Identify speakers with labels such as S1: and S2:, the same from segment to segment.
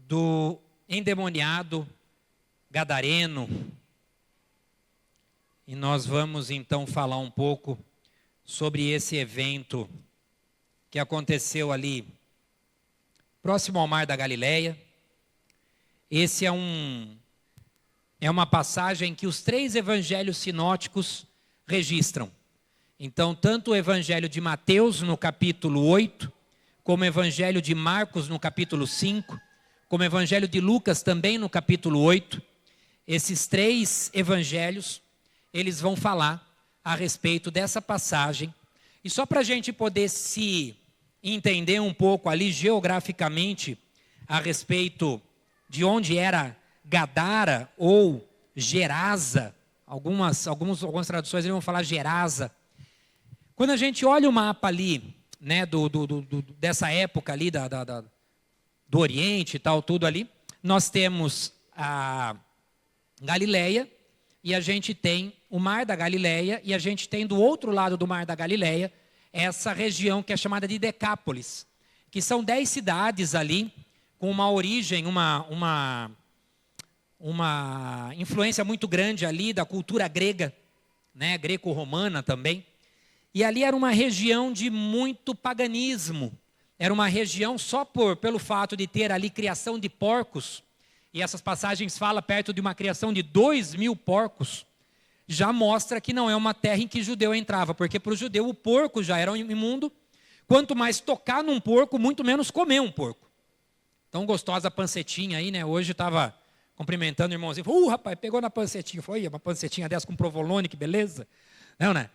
S1: do endemoniado gadareno. E nós vamos então falar um pouco sobre esse evento que aconteceu ali próximo ao Mar da Galileia. Esse é uma passagem que os 3 evangelhos sinóticos registram. Então, tanto o evangelho de Mateus, no capítulo 8, como o evangelho de Marcos, no capítulo 5, como o evangelho de Lucas, também no capítulo 8, esses 3 evangelhos, eles vão falar a respeito dessa passagem. E só para a gente poder se entender um pouco ali geograficamente a respeito de onde era Gadara ou Gerasa, algumas traduções vão falar Gerasa. Quando a gente olha o mapa ali, né, dessa época ali do Oriente e tal, tudo ali, nós temos a Galileia e a gente tem o Mar da Galileia e a gente tem do outro lado do Mar da Galileia essa região que é chamada de Decápolis, que são 10 cidades ali com uma origem, uma influência muito grande ali da cultura grega, né, greco-romana também. E ali era uma região de muito paganismo. Era uma região só pelo fato de ter ali criação de porcos, e essas passagens falam perto de uma criação de 2.000 porcos, já mostra que não é uma terra em que judeu entrava, porque para o judeu o porco já era imundo, quanto mais tocar num porco, muito menos comer um porco. Tão gostosa a pancetinha aí, né? Hoje estava cumprimentando o irmãozinho, rapaz, pegou na pancetinha, foi uma pancetinha dessa com provolone, que beleza. Não, né?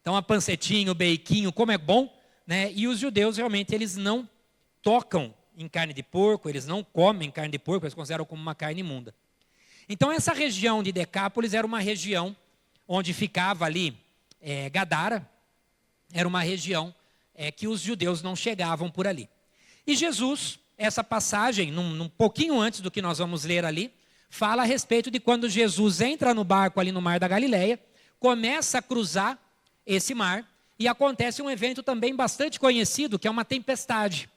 S1: Então a pancetinha, o beiquinho, como é bom, né? E os judeus realmente eles não tocam em carne de porco, eles não comem carne de porco, eles consideram como uma carne imunda. Então essa região de Decápolis era uma região onde ficava ali Gadara, era uma região que os judeus não chegavam por ali. E Jesus, essa passagem, num pouquinho antes do que nós vamos ler ali, fala a respeito de quando Jesus entra no barco ali no Mar da Galileia, começa a cruzar esse mar, e acontece um evento também bastante conhecido, que é uma tempestade.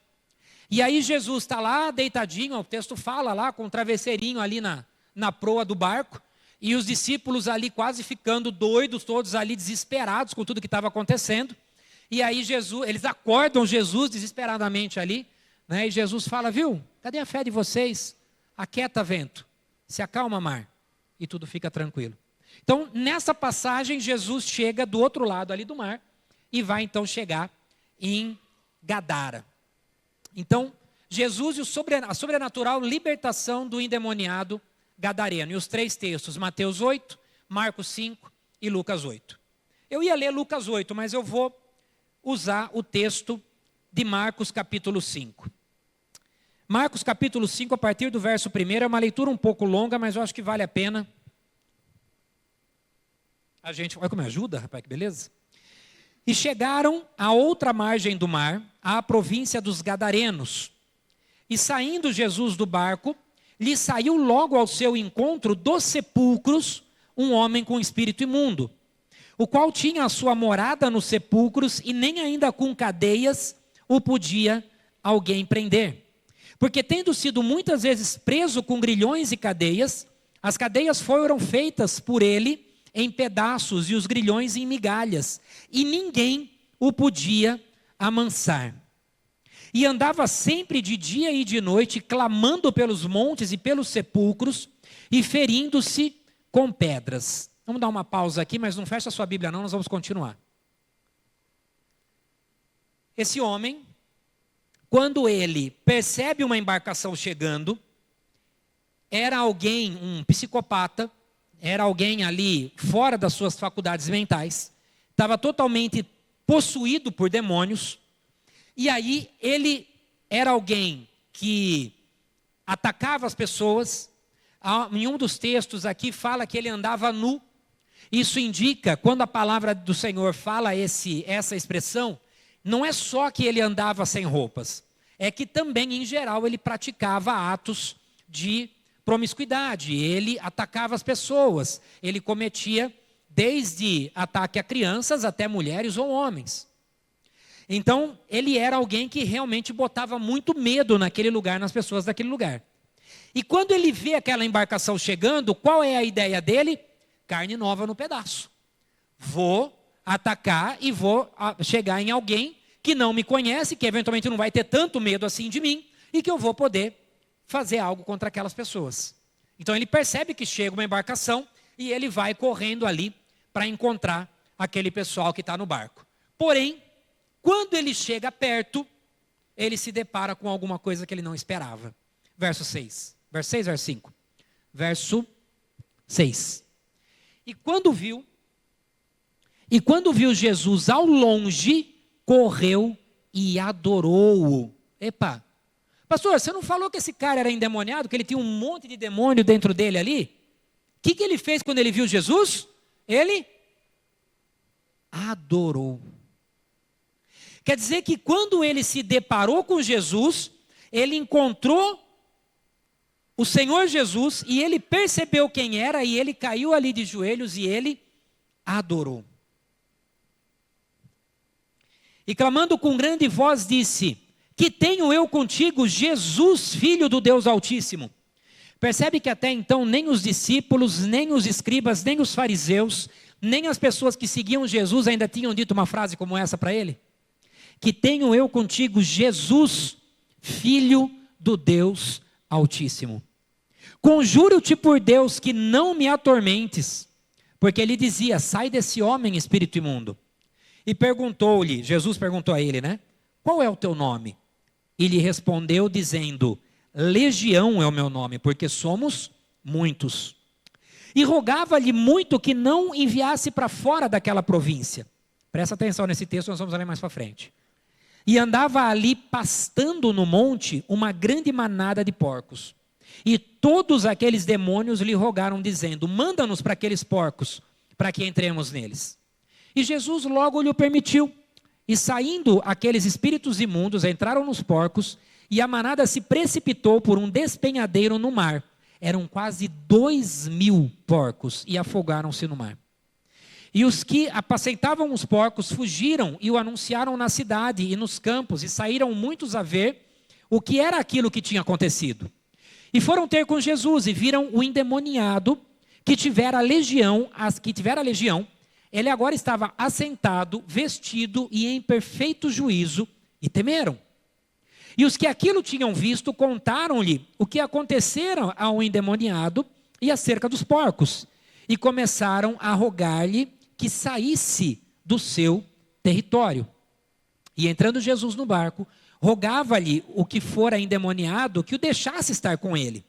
S1: E aí Jesus está lá deitadinho, o texto fala lá, com um travesseirinho ali na proa do barco, e os discípulos ali quase ficando doidos, todos ali desesperados com tudo que estava acontecendo. E aí eles acordam Jesus desesperadamente ali, né? E Jesus fala, viu, cadê a fé de vocês? Aquieta vento, se acalma mar, e tudo fica tranquilo. Então, nessa passagem, Jesus chega do outro lado ali do mar, e vai então chegar em Gadara. Então, Jesus e a sobrenatural libertação do endemoniado gadareno. E os 3 textos, Mateus 8, Marcos 5 e Lucas 8. Eu ia ler Lucas 8, mas eu vou usar o texto de Marcos capítulo 5. Marcos capítulo 5, a partir do verso 1, é uma leitura um pouco longa, mas eu acho que vale a pena. Olha como me ajuda, rapaz, que beleza. E chegaram à outra margem do mar, à província dos Gadarenos. E saindo Jesus do barco, lhe saiu logo ao seu encontro dos sepulcros um homem com espírito imundo, o qual tinha a sua morada nos sepulcros e nem ainda com cadeias o podia alguém prender. Porque tendo sido muitas vezes preso com grilhões e cadeias, as cadeias foram feitas por ele em pedaços e os grilhões em migalhas, e ninguém o podia amansar. E andava sempre de dia e de noite, clamando pelos montes e pelos sepulcros, e ferindo-se com pedras. Vamos dar uma pausa aqui, mas não fecha a sua Bíblia não, nós vamos continuar. Esse homem, quando ele percebe uma embarcação chegando, era alguém, um psicopata, era alguém ali fora das suas faculdades mentais, estava totalmente possuído por demônios, e aí ele era alguém que atacava as pessoas. Em um dos textos aqui fala que ele andava nu. Isso indica, quando a palavra do Senhor fala essa expressão, não é só que ele andava sem roupas, é que também, em geral, ele praticava atos de promiscuidade, ele atacava as pessoas, ele cometia desde ataque a crianças até mulheres ou homens. Então, ele era alguém que realmente botava muito medo naquele lugar, nas pessoas daquele lugar. E quando ele vê aquela embarcação chegando, qual é a ideia dele? Carne nova no pedaço. Vou atacar e vou chegar em alguém que não me conhece, que eventualmente não vai ter tanto medo assim de mim, e que eu vou poder fazer algo contra aquelas pessoas. Então ele percebe que chega uma embarcação e ele vai correndo ali para encontrar aquele pessoal que está no barco. Porém, quando ele chega perto, ele se depara com alguma coisa que ele não esperava. Verso 6. Verso 6, verso 5. Verso 6. E quando viu Jesus ao longe, correu e adorou-o. Epa, pastor, você não falou que esse cara era endemoniado, que ele tinha um monte de demônio dentro dele ali? O que ele fez quando ele viu Jesus? Ele adorou. Quer dizer que quando ele se deparou com Jesus, ele encontrou o Senhor Jesus e ele percebeu quem era e ele caiu ali de joelhos e ele adorou. E clamando com grande voz disse: que tenho eu contigo, Jesus, Filho do Deus Altíssimo? Percebe que até então nem os discípulos, nem os escribas, nem os fariseus, nem as pessoas que seguiam Jesus ainda tinham dito uma frase como essa para ele? Que tenho eu contigo, Jesus, Filho do Deus Altíssimo. Conjuro-te por Deus que não me atormentes. Porque ele dizia: sai desse homem, espírito imundo. E perguntou-lhe, Jesus perguntou a ele, né? Qual é o teu nome? E lhe respondeu dizendo: Legião é o meu nome, porque somos muitos. E rogava-lhe muito que não enviasse para fora daquela província. Presta atenção nesse texto, nós vamos ler mais para frente. E andava ali pastando no monte uma grande manada de porcos. E todos aqueles demônios lhe rogaram dizendo: manda-nos para aqueles porcos, para que entremos neles. E Jesus logo lhe permitiu. E saindo aqueles espíritos imundos, entraram nos porcos, e a manada se precipitou por um despenhadeiro no mar. Eram quase 2.000 porcos, e afogaram-se no mar. E os que apacentavam os porcos fugiram e o anunciaram na cidade e nos campos, e saíram muitos a ver o que era aquilo que tinha acontecido. E foram ter com Jesus, e viram o endemoniado que tivera a legião, ele agora estava assentado, vestido e em perfeito juízo, e temeram. E os que aquilo tinham visto contaram-lhe o que acontecera ao endemoniado e acerca dos porcos, e começaram a rogar-lhe que saísse do seu território. E entrando Jesus no barco, rogava-lhe o que fora endemoniado que o deixasse estar com ele.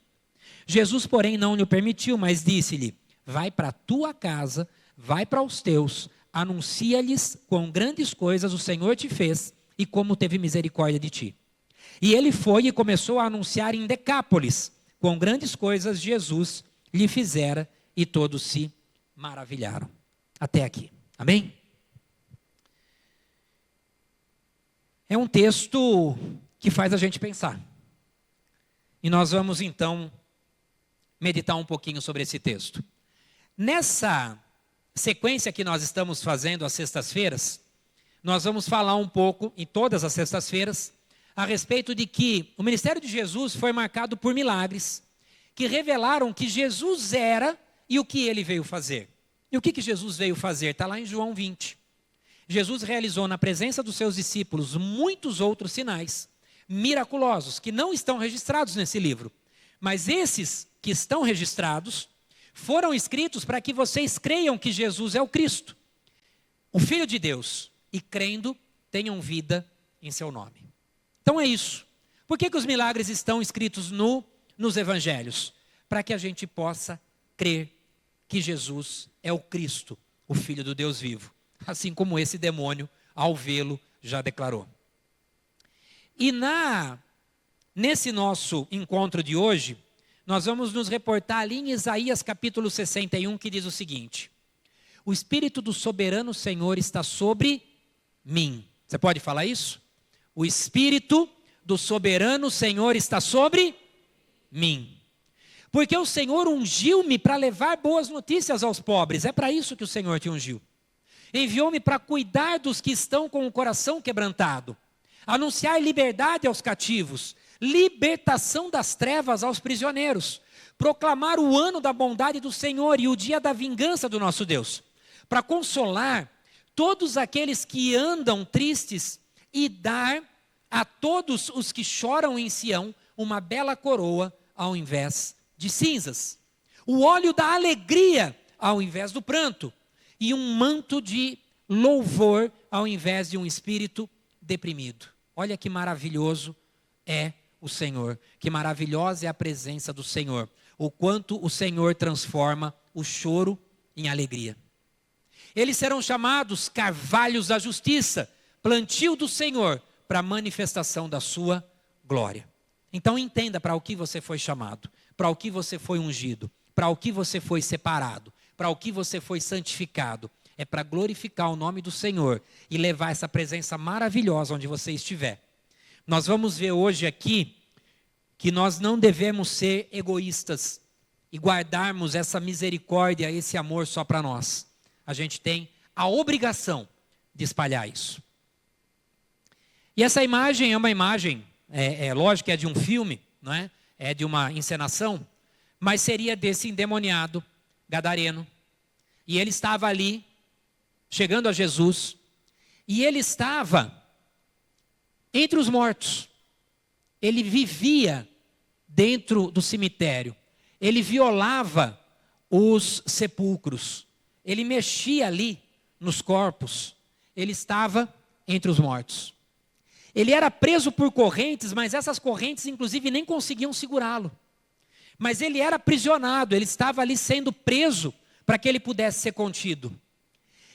S1: Jesus, porém, não lhe permitiu, mas disse-lhe: vai para a tua casa, vai para os teus, anuncia-lhes quão grandes coisas o Senhor te fez e como teve misericórdia de ti. E ele foi e começou a anunciar em Decápolis quão grandes coisas Jesus lhe fizera, e todos se maravilharam. Até aqui. Amém? É um texto que faz a gente pensar. E nós vamos então meditar um pouquinho sobre esse texto. Nessa sequência que nós estamos fazendo às sextas-feiras, nós vamos falar um pouco, em todas as sextas-feiras, a respeito de que o ministério de Jesus foi marcado por milagres que revelaram que Jesus era e o que ele veio fazer. E o que Jesus veio fazer? Está lá em João 20. Jesus realizou na presença dos seus discípulos muitos outros sinais miraculosos que não estão registrados nesse livro. Mas esses que estão registrados foram escritos para que vocês creiam que Jesus é o Cristo, o Filho de Deus, e crendo tenham vida em seu nome. Então é isso. Por que os milagres estão escritos nos evangelhos? Para que a gente possa crer que Jesus é o Cristo, o Filho do Deus vivo. Assim como esse demônio, ao vê-lo, já declarou. E nesse nosso encontro de hoje, nós vamos nos reportar ali em Isaías capítulo 61, que diz o seguinte: o Espírito do soberano Senhor está sobre mim. Você pode falar isso? O Espírito do soberano Senhor está sobre mim. Porque o Senhor ungiu-me para levar boas notícias aos pobres. É para isso que o Senhor te ungiu. Enviou-me para cuidar dos que estão com o coração quebrantado, anunciar liberdade aos cativos, libertação das trevas aos prisioneiros, proclamar o ano da bondade do Senhor e o dia da vingança do nosso Deus, para consolar todos aqueles que andam tristes e dar a todos os que choram em Sião uma bela coroa ao invés de cinzas, o óleo da alegria ao invés do pranto e um manto de louvor ao invés de um espírito deprimido. Olha que maravilhoso é o Senhor, que maravilhosa é a presença do Senhor, o quanto o Senhor transforma o choro em alegria. Eles serão chamados carvalhos da justiça, plantio do Senhor, para a manifestação da sua glória. Então entenda para o que você foi chamado, para o que você foi ungido, para o que você foi separado, para o que você foi santificado. É para glorificar o nome do Senhor e levar essa presença maravilhosa onde você estiver. Nós vamos ver hoje aqui que nós não devemos ser egoístas e guardarmos essa misericórdia, esse amor só para nós. A gente tem a obrigação de espalhar isso. E essa imagem é uma imagem, lógico que é de um filme, não é? É de uma encenação, mas seria desse endemoniado gadareno. E ele estava ali, chegando a Jesus, e ele estava entre os mortos. Ele vivia dentro do cemitério. Ele violava os sepulcros. Ele mexia ali nos corpos. Ele estava entre os mortos. Ele era preso por correntes, mas essas correntes inclusive nem conseguiam segurá-lo. Mas ele era aprisionado, ele estava ali sendo preso para que ele pudesse ser contido.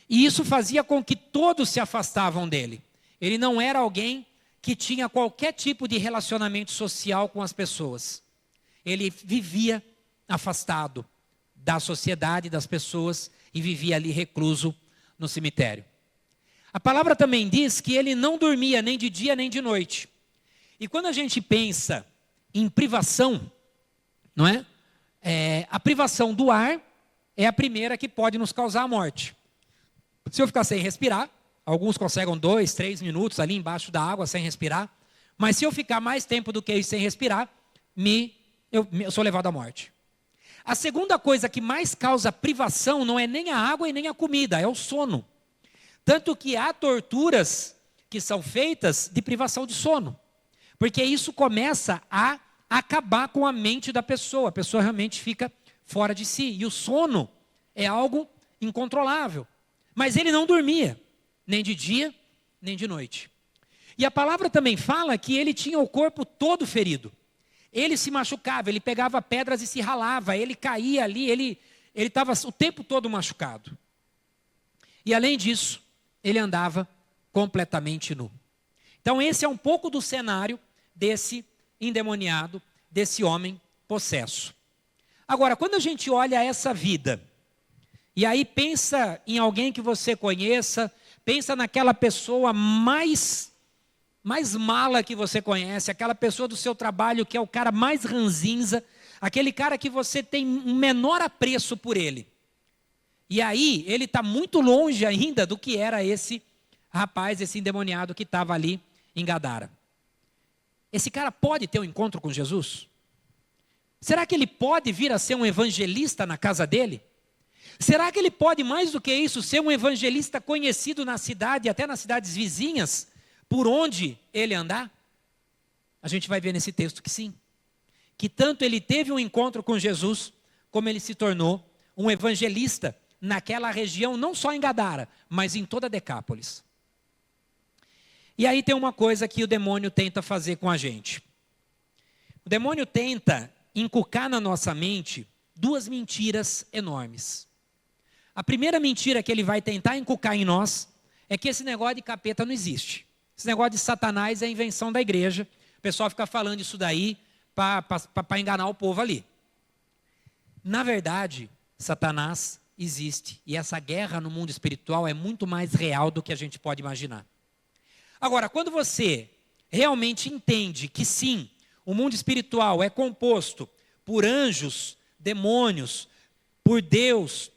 S1: E isso fazia com que todos se afastavam dele. Ele não era alguém que tinha qualquer tipo de relacionamento social com as pessoas. Ele vivia afastado da sociedade, das pessoas, e vivia ali recluso no cemitério. A palavra também diz que ele não dormia nem de dia nem de noite. E quando a gente pensa em privação, não é? A privação do ar é a primeira que pode nos causar a morte. Se eu ficar sem respirar, alguns conseguem 2, 3 minutos ali embaixo da água sem respirar, mas se eu ficar mais tempo do que isso sem respirar, eu sou levado à morte. A segunda coisa que mais causa privação não é nem a água e nem a comida, é o sono. Tanto que há torturas que são feitas de privação de sono, porque isso começa a acabar com a mente da pessoa, a pessoa realmente fica fora de si, e o sono é algo incontrolável. Mas ele não dormia, nem de dia, nem de noite. E a palavra também fala que ele tinha o corpo todo ferido. Ele se machucava, ele pegava pedras e se ralava, ele caía ali, ele estava o tempo todo machucado. E além disso, ele andava completamente nu. Então esse é um pouco do cenário desse endemoniado, desse homem possesso. Agora, quando a gente olha essa vida, e aí pensa em alguém que você conheça, pensa naquela pessoa mais mala que você conhece, aquela pessoa do seu trabalho que é o cara mais ranzinza, aquele cara que você tem um menor apreço por ele. E aí, ele está muito longe ainda do que era esse rapaz, esse endemoniado que estava ali em Gadara. Esse cara pode ter um encontro com Jesus? Será que ele pode vir a ser um evangelista na casa dele? Será que ele pode, mais do que isso, ser um evangelista conhecido na cidade, até nas cidades vizinhas, por onde ele andar? A gente vai ver nesse texto que sim. Que tanto ele teve um encontro com Jesus, como ele se tornou um evangelista naquela região, não só em Gadara, mas em toda Decápolis. E aí tem uma coisa que o demônio tenta fazer com a gente. O demônio tenta inculcar na nossa mente 2 mentiras enormes. A primeira mentira que ele vai tentar inculcar em nós é que esse negócio de capeta não existe. Esse negócio de Satanás é invenção da igreja. O pessoal fica falando isso daí para enganar o povo ali. Na verdade, Satanás existe. E essa guerra no mundo espiritual é muito mais real do que a gente pode imaginar. Agora, quando você realmente entende que sim, o mundo espiritual é composto por anjos, demônios, por Deus,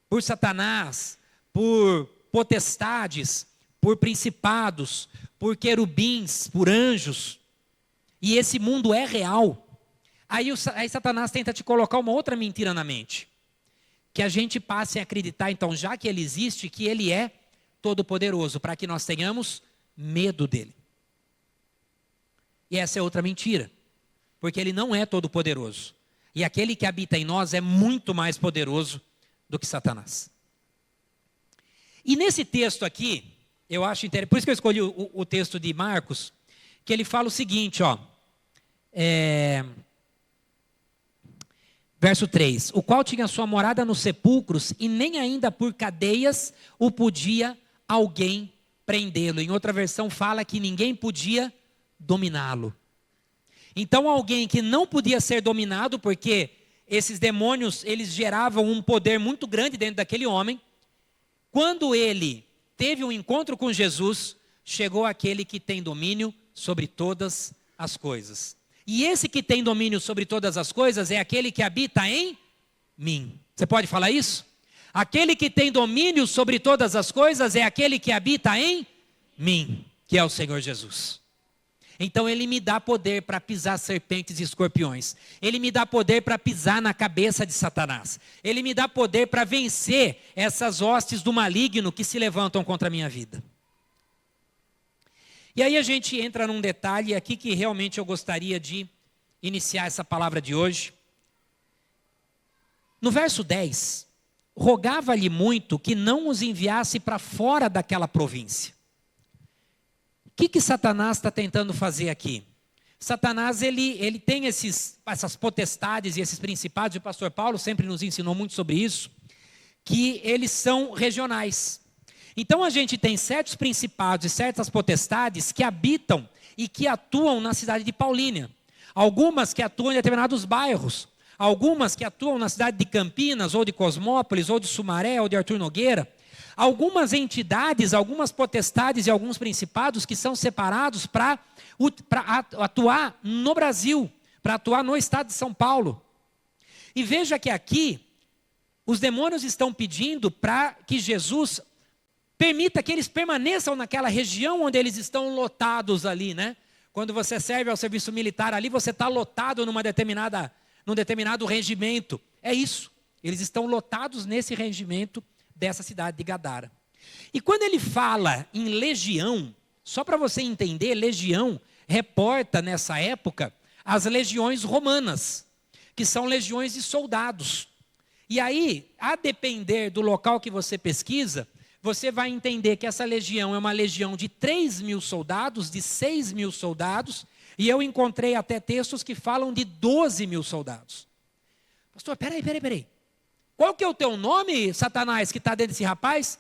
S1: por Satanás, por potestades, por principados, por querubins, por anjos. e esse mundo é real, aí Satanás tenta te colocar uma outra mentira na mente. Que a gente passe a acreditar, então, já que ele existe, que ele é todo-poderoso, para que nós tenhamos medo dele. E essa é outra mentira, porque ele não é todo-poderoso. E aquele que habita em nós é muito mais poderoso do que Satanás. E nesse texto aqui, eu acho interessante, por isso que eu escolhi o texto de Marcos, que ele fala o seguinte, ó, verso 3, o qual tinha sua morada nos sepulcros, e nem ainda por cadeias o podia alguém prendê-lo. Em outra versão fala que ninguém podia dominá-lo. Então alguém que não podia ser dominado, porque esses demônios, eles geravam um poder muito grande dentro daquele homem. Quando ele teve um encontro com Jesus, chegou aquele que tem domínio sobre todas as coisas. E esse que tem domínio sobre todas as coisas é aquele que habita em mim. Você pode falar isso? Aquele que tem domínio sobre todas as coisas é aquele que habita em mim, que é o Senhor Jesus. Então ele me dá poder para pisar serpentes e escorpiões. Ele me dá poder para pisar na cabeça de Satanás. Ele me dá poder para vencer essas hostes do maligno que se levantam contra a minha vida. E aí a gente entra num detalhe aqui que realmente eu gostaria de iniciar essa palavra de hoje. No verso 10, rogava-lhe muito que não os enviasse para fora daquela província. O que Satanás está tentando fazer aqui? Satanás, ele tem essas potestades e esses principados, e o pastor Paulo sempre nos ensinou muito sobre isso, que eles são regionais. Então a gente tem certos principados e certas potestades que habitam e que atuam na cidade de Paulínia. Algumas que atuam em determinados bairros, algumas que atuam na cidade de Campinas, ou de Cosmópolis, ou de Sumaré, ou de Arthur Nogueira. Algumas entidades, algumas potestades e alguns principados que são separados para atuar no Brasil, para atuar no estado de São Paulo. E veja que aqui, os demônios estão pedindo para que Jesus permita que eles permaneçam naquela região onde eles estão lotados ali, né? Quando você serve ao serviço militar ali, você está lotado num determinado regimento. É isso, eles estão lotados nesse regimento dessa cidade de Gadara. E quando ele fala em legião, só para você entender, legião reporta nessa época as legiões romanas, que são legiões de soldados. E aí, a depender do local que você pesquisa, você vai entender que essa legião é uma legião de 3.000 soldados, de 6.000 soldados, e eu encontrei até textos que falam de 12.000 soldados. Pastor, peraí. Qual que é o teu nome, Satanás, que está dentro desse rapaz?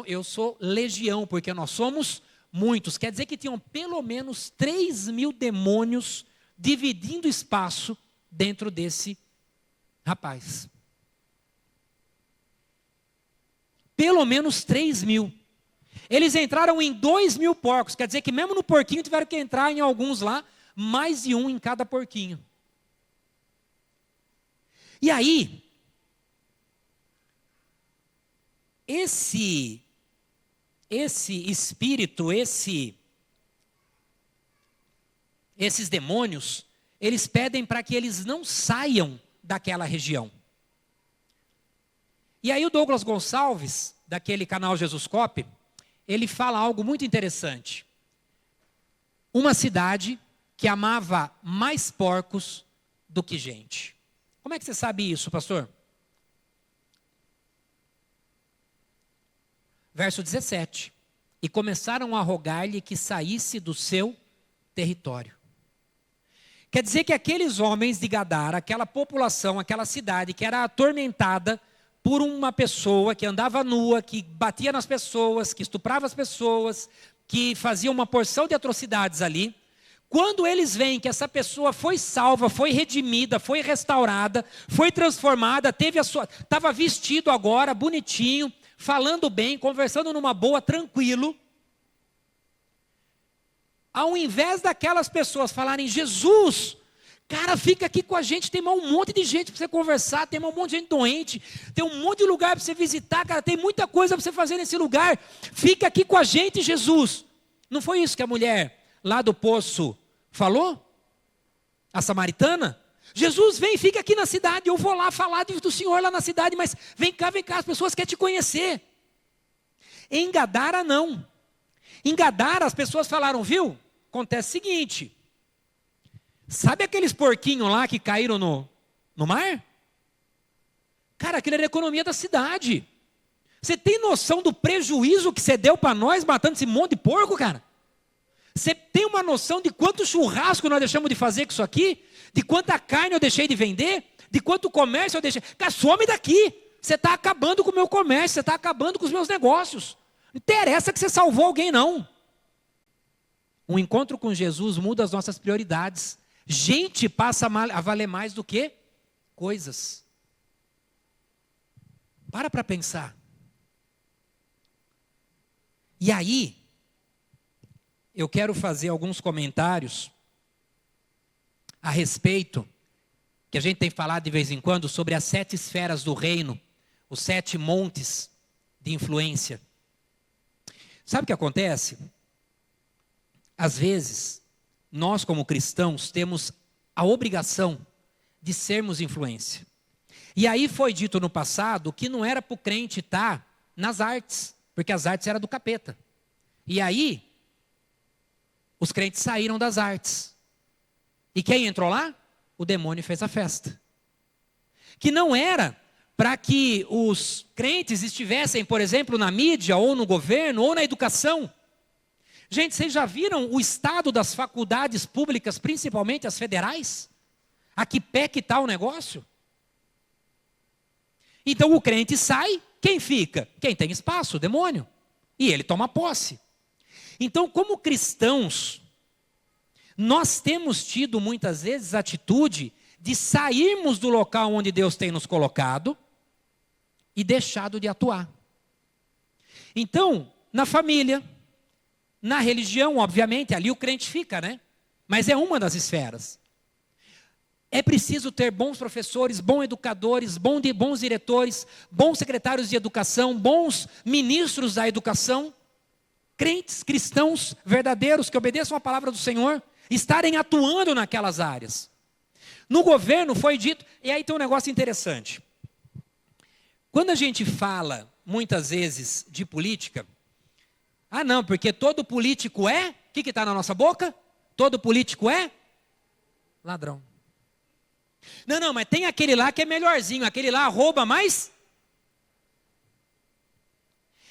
S1: Eu sou legião, porque nós somos muitos. Quer dizer que tinham pelo menos 3.000 demônios dividindo espaço dentro desse rapaz. Pelo menos 3.000. Eles entraram em 2.000 porcos. Quer dizer que mesmo no porquinho tiveram que entrar em alguns lá, mais de um em cada porquinho. E aí, esse espírito, esses demônios, eles pedem para que eles não saiam daquela região. E aí o Douglas Gonçalves, daquele canal Jesuscope, ele fala algo muito interessante. Uma cidade que amava mais porcos do que gente. Como é que você sabe isso, pastor? Verso 17. E começaram a rogar-lhe que saísse do seu território. Quer dizer que aqueles homens de Gadara, aquela população, aquela cidade que era atormentada por uma pessoa que andava nua, que batia nas pessoas, que estuprava as pessoas, que fazia uma porção de atrocidades ali. Quando eles veem que essa pessoa foi salva, foi redimida, foi restaurada, foi transformada, estava vestido agora, bonitinho, falando bem, conversando numa boa, tranquilo. Ao invés daquelas pessoas falarem, Jesus, cara, fica aqui com a gente, tem um monte de gente para você conversar, tem um monte de gente doente, tem um monte de lugar para você visitar, cara, tem muita coisa para você fazer nesse lugar, fica aqui com a gente, Jesus. Não foi isso que a mulher lá do poço falou? A samaritana. Jesus, vem, fica aqui na cidade, eu vou lá falar do Senhor lá na cidade, mas vem cá, as pessoas querem te conhecer. Em Gadara, não. Em Gadara, as pessoas falaram, viu? Acontece o seguinte, sabe aqueles porquinhos lá que caíram no mar? Cara, aquilo era a economia da cidade. Você tem noção do prejuízo que você deu para nós, matando esse monte de porco, cara? Você tem uma noção de quanto churrasco nós deixamos de fazer com isso aqui? De quanta carne eu deixei de vender? De quanto comércio eu deixei? Cara, some daqui. Você está acabando com o meu comércio, você está acabando com os meus negócios. Não interessa que você salvou alguém, não. Um encontro com Jesus muda as nossas prioridades. Gente passa a valer mais do que coisas. Para pensar. E aí, eu quero fazer alguns comentários a respeito, que a gente tem falado de vez em quando, sobre as 7 esferas do reino, os 7 montes de influência. Sabe o que acontece? Às vezes, nós como cristãos temos a obrigação de sermos influência. E aí foi dito no passado que não era para o crente estar nas artes, porque as artes eram do capeta. E aí, os crentes saíram das artes. E quem entrou lá? O demônio fez a festa. Que não era para que os crentes estivessem, por exemplo, na mídia, ou no governo, ou na educação. Gente, vocês já viram o estado das faculdades públicas, principalmente as federais? A que pé que está o negócio? Então o crente sai, quem fica? Quem tem espaço, o demônio. E ele toma posse. Então, como cristãos, nós temos tido muitas vezes a atitude de sairmos do local onde Deus tem nos colocado e deixado de atuar. Então, na família, na religião, obviamente, ali o crente fica, né? Mas é uma das esferas. É preciso ter bons professores, bons educadores, bons diretores, bons secretários de educação, bons ministros da educação, crentes, cristãos verdadeiros que obedeçam a palavra do Senhor, estarem atuando naquelas áreas. No governo foi dito, e aí tem um negócio interessante. Quando a gente fala, muitas vezes, de política, não, porque todo político é, o que está na nossa boca? Todo político é ladrão. Não, mas tem aquele lá que é melhorzinho, aquele lá rouba mais.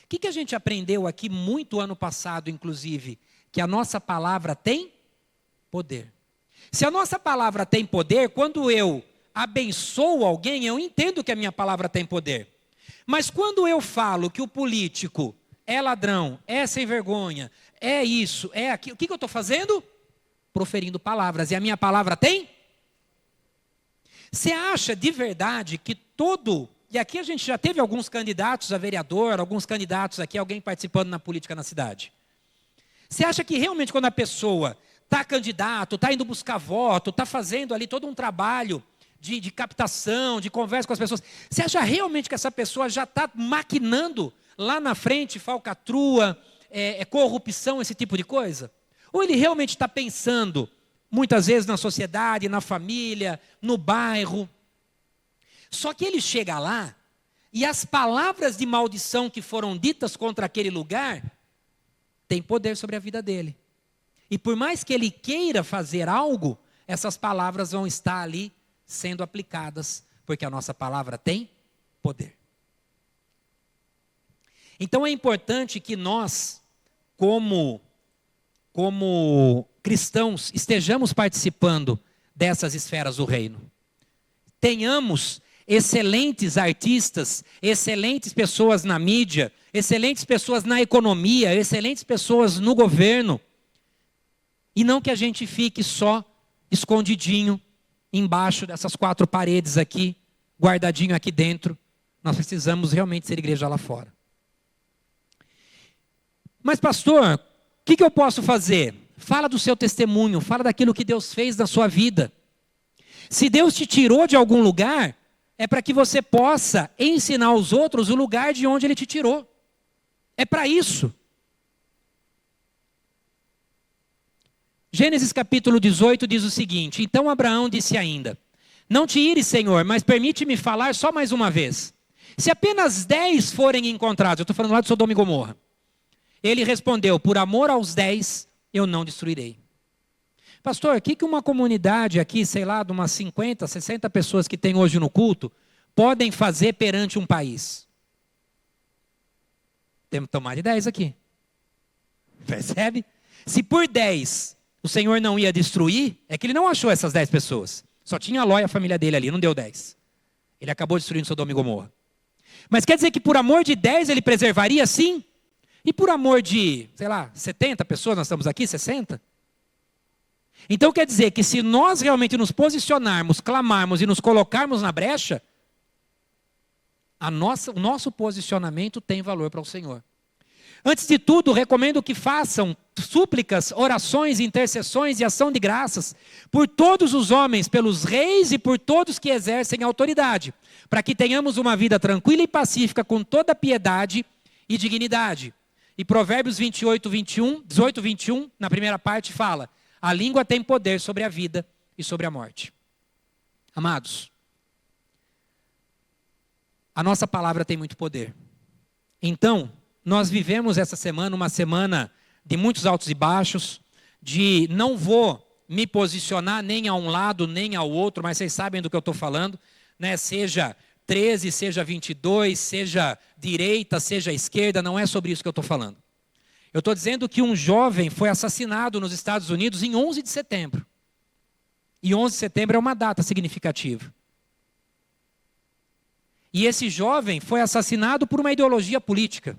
S1: O que a gente aprendeu aqui muito ano passado, inclusive? Que a nossa palavra tem poder. Se a nossa palavra tem poder, quando eu abençoo alguém, eu entendo que a minha palavra tem poder. Mas quando eu falo que o político é ladrão, é sem vergonha, é isso, é aquilo, o que eu estou fazendo? Proferindo palavras. E a minha palavra tem? Você acha de verdade que e aqui a gente já teve alguns candidatos a vereador, alguns candidatos aqui, alguém participando na política na cidade. Você acha que realmente quando a pessoa está candidato, está indo buscar voto, está fazendo ali todo um trabalho de captação, de conversa com as pessoas, você acha realmente que essa pessoa já está maquinando lá na frente falcatrua, corrupção, esse tipo de coisa? Ou ele realmente está pensando, muitas vezes na sociedade, na família, no bairro? Só que ele chega lá e as palavras de maldição que foram ditas contra aquele lugar têm poder sobre a vida dele. E por mais que ele queira fazer algo, essas palavras vão estar ali sendo aplicadas, porque a nossa palavra tem poder. Então é importante que nós, como cristãos, estejamos participando dessas esferas do reino. Tenhamos excelentes artistas, excelentes pessoas na mídia, excelentes pessoas na economia, excelentes pessoas no governo. E não que a gente fique só escondidinho embaixo dessas 4 paredes aqui, guardadinho aqui dentro. Nós precisamos realmente ser igreja lá fora. Mas pastor, o que eu posso fazer? Fala do seu testemunho, fala daquilo que Deus fez na sua vida. Se Deus te tirou de algum lugar, é para que você possa ensinar aos outros o lugar de onde Ele te tirou. É para isso. Gênesis capítulo 18 diz o seguinte: então Abraão disse ainda: não te ires, Senhor, mas permite-me falar só mais uma vez. Se apenas 10 forem encontrados, eu estou falando lá de Sodoma e Gomorra. Ele respondeu: por amor aos 10, eu não destruirei. Pastor, o que uma comunidade aqui, sei lá, de umas 50, 60 pessoas que tem hoje no culto, podem fazer perante um país? Temos que tomar de 10 aqui. Percebe? Se por 10 o Senhor não ia destruir, é que ele não achou essas 10 pessoas. Só tinha Ló e a família dele ali, não deu 10. Ele acabou destruindo Sodoma e Gomorra. Mas quer dizer que por amor de 10 ele preservaria, sim? E por amor de, sei lá, 70 pessoas, nós estamos aqui, 60? Então quer dizer que se nós realmente nos posicionarmos, clamarmos e nos colocarmos na brecha, o nosso posicionamento tem valor para o Senhor. Antes de tudo, recomendo que façam súplicas, orações, intercessões e ação de graças por todos os homens, pelos reis e por todos que exercem autoridade, para que tenhamos uma vida tranquila e pacífica com toda piedade e dignidade. E Provérbios 18, 21, na primeira parte, fala: a língua tem poder sobre a vida e sobre a morte. Amados, a nossa palavra tem muito poder. Então, nós vivemos essa semana uma semana de muitos altos e baixos, de não vou me posicionar nem a um lado nem ao outro, mas vocês sabem do que eu estou falando, né? Seja 13, seja 22, seja direita, seja esquerda, não é sobre isso que eu estou falando. Eu estou dizendo que um jovem foi assassinado nos Estados Unidos em 11 de setembro. E 11 de setembro é uma data significativa. E esse jovem foi assassinado por uma ideologia política,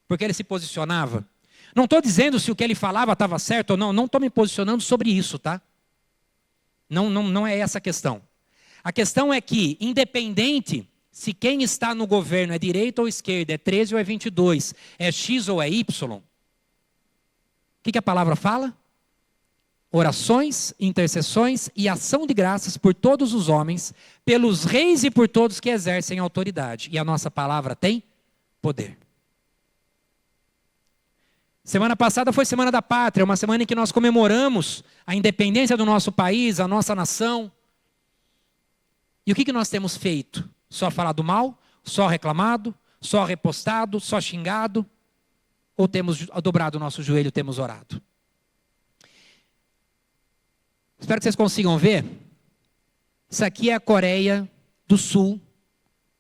S1: porque ele se posicionava. Não estou dizendo se o que ele falava estava certo ou não, não estou me posicionando sobre isso, tá? Não é essa a questão. A questão é que, independente se quem está no governo é direita ou esquerda, é 13 ou é 22, é X ou é Y, o que a palavra fala? Orações, intercessões e ação de graças por todos os homens, pelos reis e por todos que exercem autoridade. E a nossa palavra tem poder. Semana passada foi Semana da Pátria, uma semana em que nós comemoramos a independência do nosso país, a nossa nação. E o que nós temos feito? Só falado mal? Só reclamado? Só repostado? Só xingado? Ou temos dobrado o nosso joelho e temos orado? Espero que vocês consigam ver. Isso aqui é a Coreia do Sul,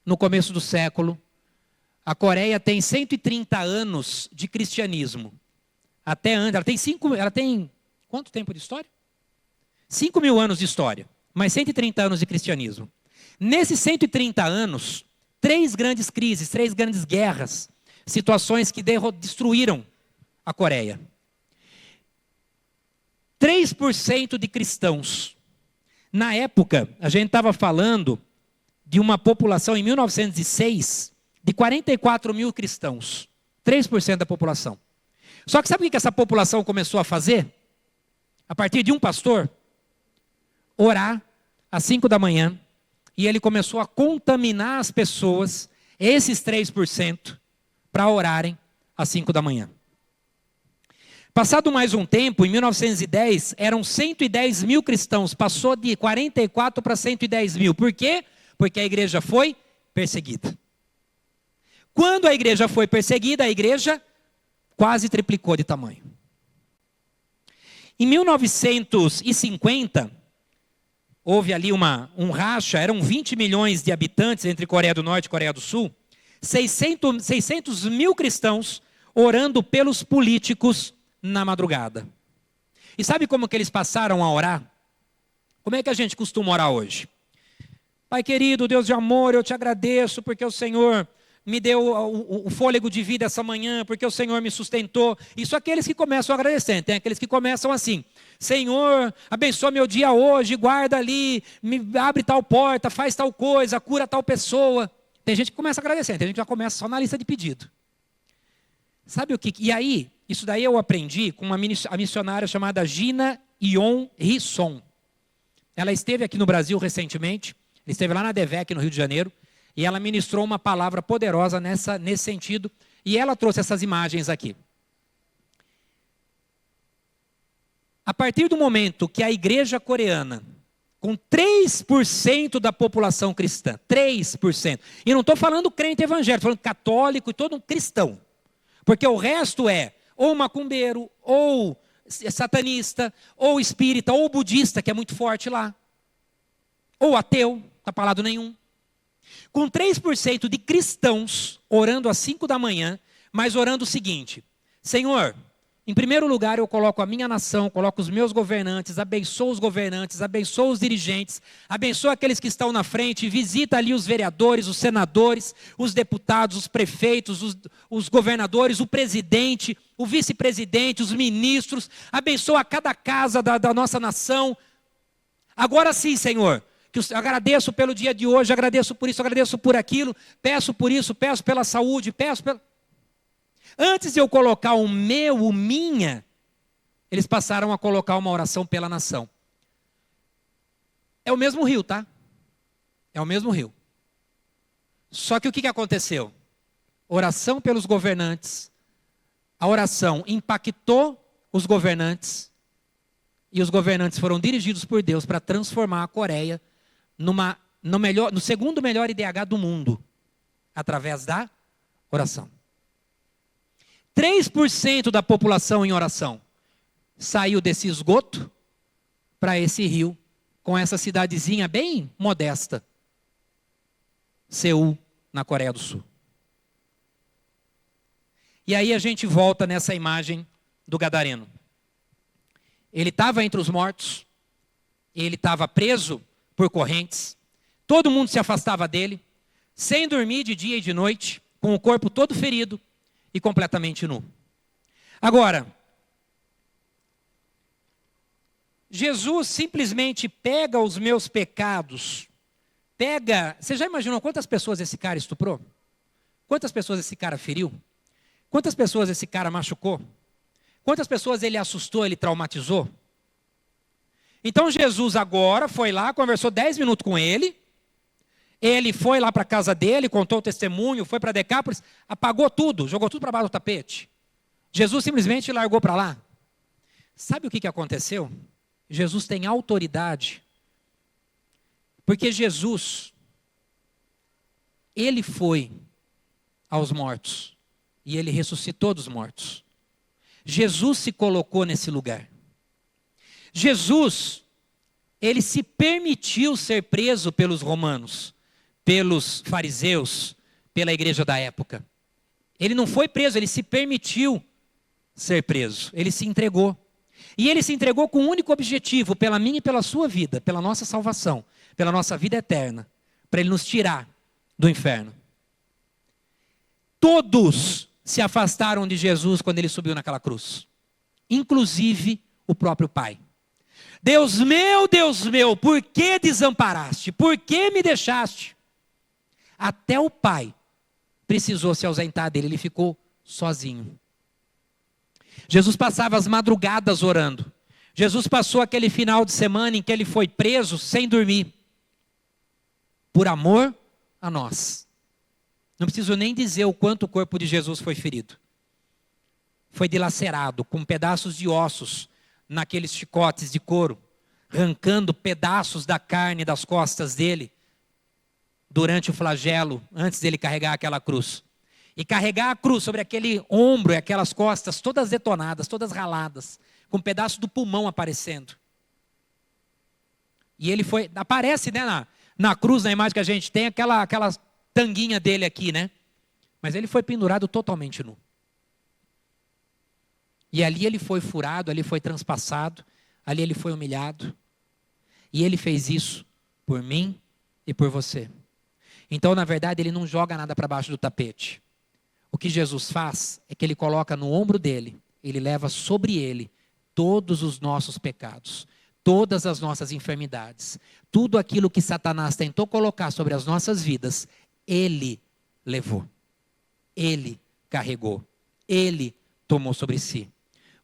S1: no começo do século. A Coreia tem 130 anos de cristianismo. Até antes, ela tem quanto tempo de história? 5.000 anos de história, mas 130 anos de cristianismo. Nesses 130 anos, 3 grandes crises, 3 grandes guerras, situações que destruíram a Coreia. 3% de cristãos. Na época, a gente estava falando de uma população, em 1906, de 44 mil cristãos. 3% da população. Só que sabe o que essa população começou a fazer? A partir de um pastor, orar às 5 da manhã, e ele começou a contaminar as pessoas, esses 3%, para orarem às 5 da manhã. Passado mais um tempo, em 1910, eram 110 mil cristãos, passou de 44 para 110 mil. Por quê? Porque a igreja foi perseguida. Quando a igreja foi perseguida, a igreja quase triplicou de tamanho. Em 1950, houve ali um racha, eram 20 milhões de habitantes entre Coreia do Norte e Coreia do Sul, 600 mil cristãos orando pelos políticos na madrugada. E sabe como que eles passaram a orar? Como é que a gente costuma orar hoje? Pai querido, Deus de amor, eu te agradeço porque o Senhor me deu o fôlego de vida essa manhã, porque o Senhor me sustentou. Isso aqueles que começam a agradecer. Tem aqueles que começam assim: Senhor, abençoa meu dia hoje, guarda ali, me abre tal porta, faz tal coisa, cura tal pessoa. Tem gente que começa a agradecer, tem gente que já começa só na lista de pedido. Sabe o que? E aí, isso daí eu aprendi com a missionária chamada Gina Yon Risson. Ela esteve aqui no Brasil recentemente, esteve lá na DEVEC, no Rio de Janeiro, e ela ministrou uma palavra poderosa nesse sentido, e ela trouxe essas imagens aqui. A partir do momento que a igreja coreana, com 3% da população cristã, 3%, e não estou falando crente evangélico, estou falando católico e todo um cristão, porque o resto é ou macumbeiro, ou satanista, ou espírita, ou budista, que é muito forte lá, ou ateu, não está falado nenhum. Com 3% de cristãos orando às 5 da manhã, mas orando o seguinte: Senhor, em primeiro lugar eu coloco a minha nação, coloco os meus governantes, abençoo os governantes, abençoo os dirigentes, abençoa aqueles que estão na frente, visita ali os vereadores, os senadores, os deputados, os prefeitos, os governadores, o presidente, o vice-presidente, os ministros, abençoa cada casa da nossa nação. Agora sim, Senhor, que eu agradeço pelo dia de hoje, agradeço por isso, agradeço por aquilo, peço por isso, peço pela saúde, peço pela... Antes de eu colocar o meu, o minha, eles passaram a colocar uma oração pela nação. É o mesmo rio, tá? É o mesmo rio. Só que o que aconteceu? Oração pelos governantes. A oração impactou os governantes. E os governantes foram dirigidos por Deus para transformar a Coreia no segundo melhor IDH do mundo. Através da oração. 3% da população em oração saiu desse esgoto para esse rio, com essa cidadezinha bem modesta, Seul, na Coreia do Sul. E aí a gente volta nessa imagem do gadareno. Ele estava entre os mortos, ele estava preso por correntes, todo mundo se afastava dele, sem dormir de dia e de noite, com o corpo todo ferido, e completamente nu. Agora, Jesus simplesmente pega os meus pecados, você já imaginou quantas pessoas esse cara estuprou? Quantas pessoas esse cara feriu? Quantas pessoas esse cara machucou? Quantas pessoas ele assustou, ele traumatizou? Então Jesus agora foi lá, conversou 10 minutos com ele, ele foi lá para a casa dele, contou o testemunho, foi para Decápolis, apagou tudo, jogou tudo para baixo do tapete. Jesus simplesmente largou para lá. Sabe o que aconteceu? Jesus tem autoridade. Porque Jesus, ele foi aos mortos e ele ressuscitou dos mortos. Jesus se colocou nesse lugar. Jesus, ele se permitiu ser preso pelos romanos, pelos fariseus, pela igreja da época. Ele não foi preso, ele se permitiu ser preso. Ele se entregou. E ele se entregou com um único objetivo, pela minha e pela sua vida, pela nossa salvação, pela nossa vida eterna, para ele nos tirar do inferno. Todos se afastaram de Jesus quando ele subiu naquela cruz. Inclusive o próprio Pai. Deus meu, por que desamparaste? Por que me deixaste? Até o Pai precisou se ausentar dele, ele ficou sozinho. Jesus passava as madrugadas orando. Jesus passou aquele final de semana em que ele foi preso sem dormir. Por amor a nós. Não preciso nem dizer o quanto o corpo de Jesus foi ferido. Foi dilacerado com pedaços de ossos naqueles chicotes de couro, arrancando pedaços da carne das costas dele. Durante o flagelo, antes dele carregar aquela cruz. E carregar a cruz sobre aquele ombro e aquelas costas todas detonadas, todas raladas, com um pedaço do pulmão aparecendo. E ele foi, aparece, né, na cruz, na imagem que a gente tem, aquela tanguinha dele aqui, né? Mas ele foi pendurado totalmente nu. E ali ele foi furado, ali foi transpassado, ali ele foi humilhado. E ele fez isso por mim e por você. Então, na verdade, ele não joga nada para baixo do tapete. O que Jesus faz é que ele coloca no ombro dele, ele leva sobre ele todos os nossos pecados, todas as nossas enfermidades, tudo aquilo que Satanás tentou colocar sobre as nossas vidas, ele levou, ele carregou, ele tomou sobre si.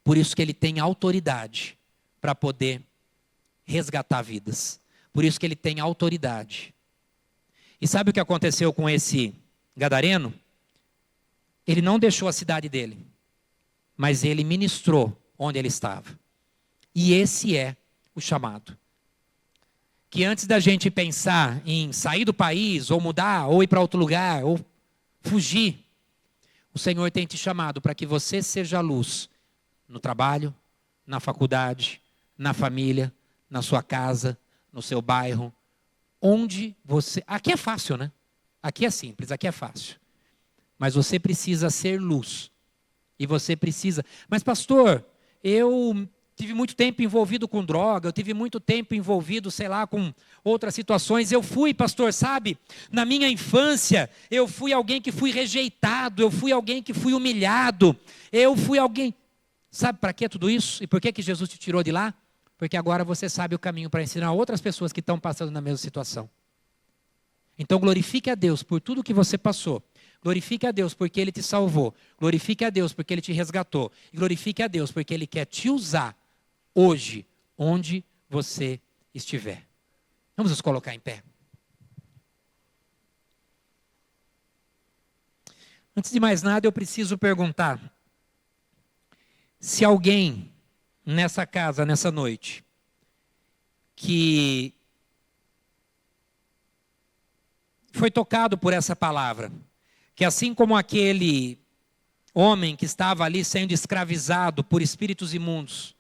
S1: Por isso que ele tem autoridade para poder resgatar vidas. Por isso que ele tem autoridade. E sabe o que aconteceu com esse gadareno? Ele não deixou a cidade dele, mas ele ministrou onde ele estava. E esse é o chamado. Que antes da gente pensar em sair do país, ou mudar, ou ir para outro lugar, ou fugir, o Senhor tem te chamado para que você seja luz no trabalho, na faculdade, na família, na sua casa, no seu bairro, onde você... Aqui é fácil, né? Aqui é simples, aqui é fácil. Mas você precisa ser luz. E você precisa... Mas pastor, eu tive muito tempo envolvido com droga, eu tive muito tempo envolvido, sei lá, com outras situações. Eu fui, pastor, sabe? Na minha infância, eu fui alguém que fui rejeitado, eu fui alguém que fui humilhado, eu fui alguém... Sabe para que tudo isso? E por que Jesus te tirou de lá? Porque agora você sabe o caminho para ensinar outras pessoas que estão passando na mesma situação. Então glorifique a Deus por tudo que você passou. Glorifique a Deus porque Ele te salvou. Glorifique a Deus porque Ele te resgatou. E glorifique a Deus porque Ele quer te usar hoje, onde você estiver. Vamos nos colocar em pé. Antes de mais nada, eu preciso perguntar: se alguém nessa casa, nessa noite, que foi tocado por essa palavra, que assim como aquele homem que estava ali sendo escravizado por espíritos imundos,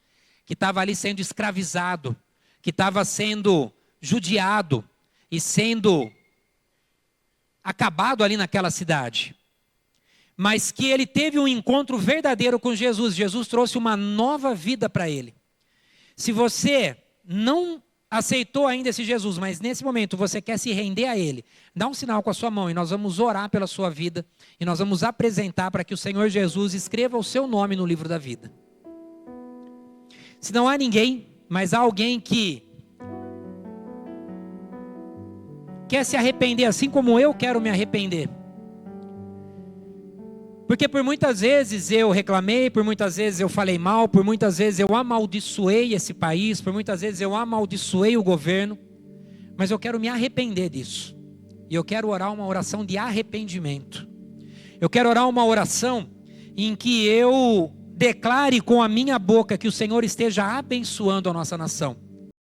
S1: que estava ali sendo escravizado, que estava sendo judiado e sendo acabado ali naquela cidade, mas que ele teve um encontro verdadeiro com Jesus. Jesus trouxe uma nova vida para ele. Se você não aceitou ainda esse Jesus, mas nesse momento você quer se render a Ele, dá um sinal com a sua mão e nós vamos orar pela sua vida e nós vamos apresentar para que o Senhor Jesus escreva o seu nome no livro da vida. Se não há ninguém, mas há alguém que quer se arrepender assim como eu quero me arrepender. Porque por muitas vezes eu reclamei, por muitas vezes eu falei mal, por muitas vezes eu amaldiçoei esse país, por muitas vezes eu amaldiçoei o governo, mas eu quero me arrepender disso. E eu quero orar uma oração de arrependimento. Eu quero orar uma oração em que eu declare com a minha boca que o Senhor esteja abençoando a nossa nação.